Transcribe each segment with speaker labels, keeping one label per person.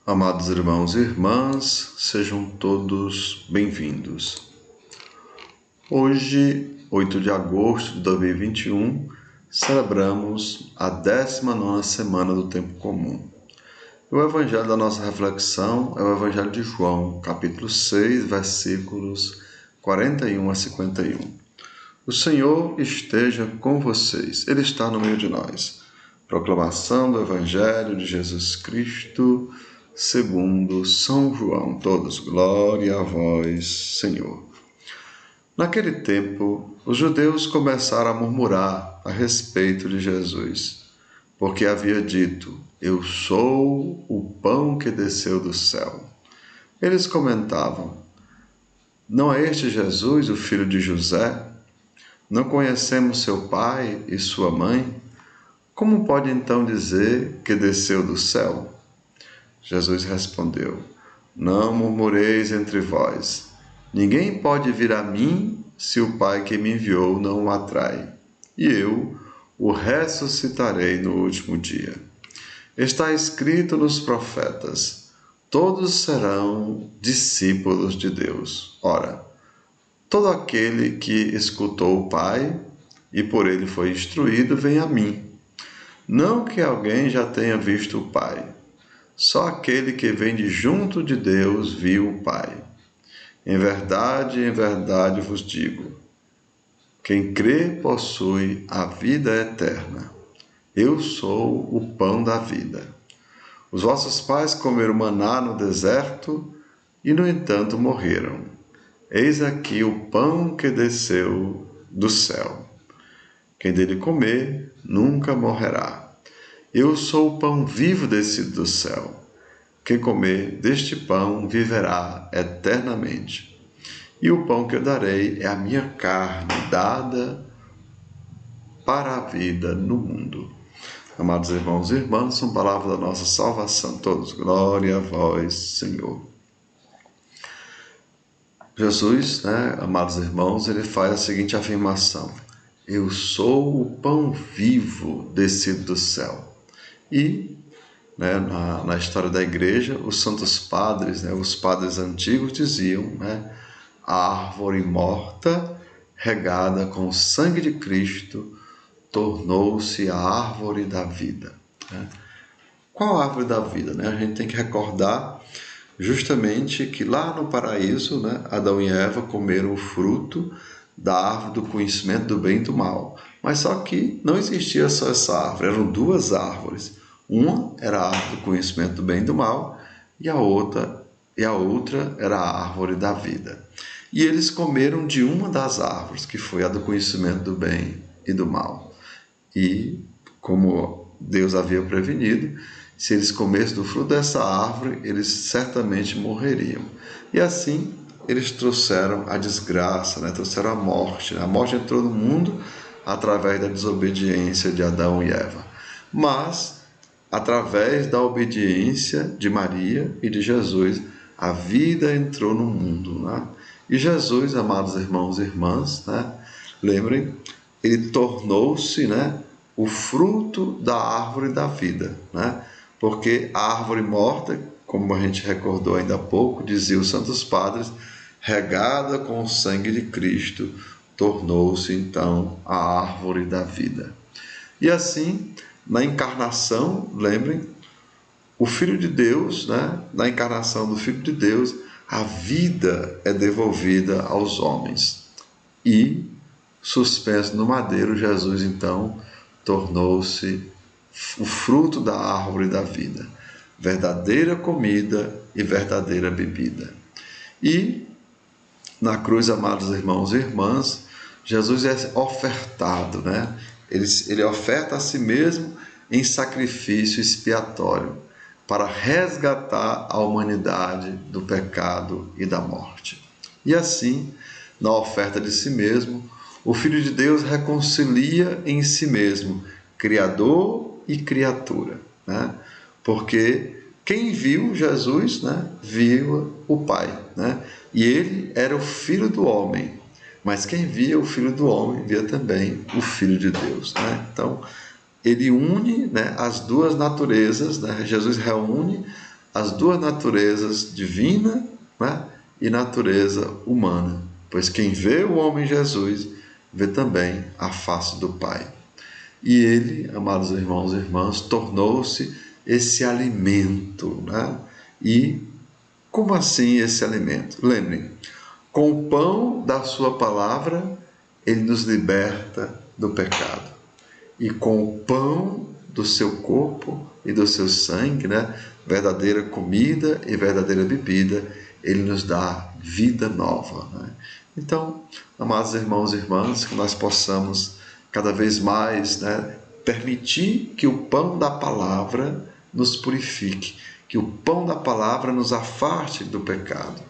Speaker 1: Amados irmãos e irmãs, sejam todos bem-vindos. Hoje, 8 de agosto de 2021, celebramos a 19ª semana do Tempo Comum. O evangelho da nossa reflexão é o Evangelho de João, capítulo 6, versículos 41 a 51. O Senhor esteja com vocês, Ele está no meio de nós. Proclamação do Evangelho de Jesus Cristo, segundo São João. Todos, glória a vós, Senhor. Naquele tempo, os judeus começaram a murmurar a respeito de Jesus, porque havia dito: Eu sou o pão que desceu do céu. Eles comentavam: Não é este Jesus, o filho de José? Não conhecemos seu pai e sua mãe? Como pode então dizer que desceu do céu? Jesus respondeu: Não murmureis entre vós. Ninguém pode vir a mim se o Pai que me enviou não o atrai. E eu o ressuscitarei no último dia. Está escrito nos profetas: todos serão discípulos de Deus. Ora, todo aquele que escutou o Pai e por ele foi instruído, vem a mim. Não que alguém já tenha visto o Pai. Só aquele que vem de junto de Deus viu o Pai. Em verdade vos digo: quem crê possui a vida eterna. Eu sou o pão da vida. Os vossos pais comeram maná no deserto e, no entanto, morreram. Eis aqui o pão que desceu do céu. Quem dele comer nunca morrerá. Eu sou o pão vivo descido do céu. Quem comer deste pão viverá eternamente. E o pão que eu darei é a minha carne, dada para a vida no mundo. Amados irmãos e irmãs, são palavras da nossa salvação. Todos, glória a vós, Senhor. Jesus, amados irmãos, ele faz a seguinte afirmação: Eu sou o pão vivo descido do céu. E, na história da igreja, os santos padres, os padres antigos diziam, a árvore morta, regada com o sangue de Cristo, tornou-se a árvore da vida. Qual a árvore da vida? A gente tem que recordar justamente que lá no paraíso, Adão e Eva comeram o fruto da árvore do conhecimento do bem e do mal. Mas só que não existia só essa árvore, eram duas árvores. Uma era a árvore do conhecimento do bem e do mal, e a outra era a árvore da vida. E eles comeram de uma das árvores, que foi a do conhecimento do bem e do mal. E, como Deus havia prevenido, se eles comessem do fruto dessa árvore, eles certamente morreriam. E assim, eles trouxeram a desgraça, trouxeram a morte. A morte entrou no mundo através da desobediência de Adão e Eva. Mas, através da obediência de Maria e de Jesus, a vida entrou no mundo. E Jesus, amados irmãos e irmãs, lembrem, ele tornou-se o fruto da árvore da vida. Porque a árvore morta, como a gente recordou ainda há pouco, dizia os santos padres, regada com o sangue de Cristo, tornou-se então a árvore da vida. E assim, na encarnação, lembrem, o Filho de Deus, na encarnação do Filho de Deus, a vida é devolvida aos homens. E, suspenso no madeiro, Jesus então tornou-se o fruto da árvore da vida, verdadeira comida e verdadeira bebida. E, na cruz, amados irmãos e irmãs, Jesus é ofertado, Ele oferta a si mesmo em sacrifício expiatório para resgatar a humanidade do pecado e da morte. E assim, na oferta de si mesmo, o Filho de Deus reconcilia em si mesmo Criador e criatura, Porque quem viu Jesus, viu o Pai, E ele era o Filho do homem, mas quem via o Filho do homem via também o Filho de Deus, Então, ele une as duas naturezas, Jesus reúne as duas naturezas, divina, né, e natureza humana, pois quem vê o homem Jesus vê também a face do Pai. E ele, amados irmãos e irmãs, tornou-se esse alimento, né? E como assim esse alimento? Lembrem, com o pão da sua palavra, ele nos liberta do pecado. E com o pão do seu corpo e do seu sangue, né? Verdadeira comida e verdadeira bebida, ele nos dá vida nova, né? Então, amados irmãos e irmãs, que nós possamos cada vez mais, né, permitir que o pão da palavra nos purifique, que o pão da palavra nos afaste do pecado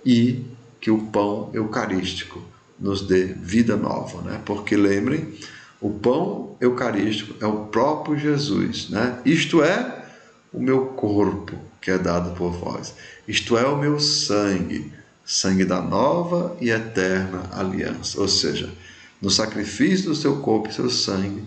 Speaker 1: e que o pão eucarístico nos dê vida nova, né? Porque lembrem, o pão eucarístico é o próprio Jesus, né? Isto é o meu corpo que é dado por vós. Isto é o meu sangue, sangue da nova e eterna aliança. Ou seja, no sacrifício do seu corpo e seu sangue,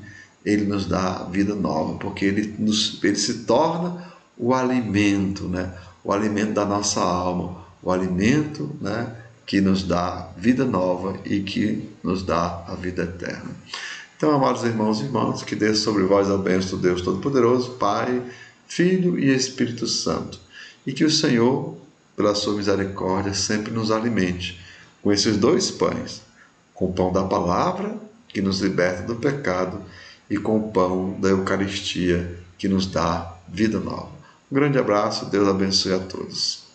Speaker 1: ele nos dá vida nova, porque ele se torna o alimento, né? O alimento da nossa alma, o alimento, né, que nos dá vida nova e que nos dá a vida eterna. Então, amados irmãos e irmãs, que desça sobre vós a bênção do Deus Todo-Poderoso, Pai, Filho e Espírito Santo, e que o Senhor, pela sua misericórdia, sempre nos alimente com esses dois pães, com o pão da palavra, que nos liberta do pecado, e com o pão da Eucaristia, que nos dá vida nova. Um grande abraço, Deus abençoe a todos.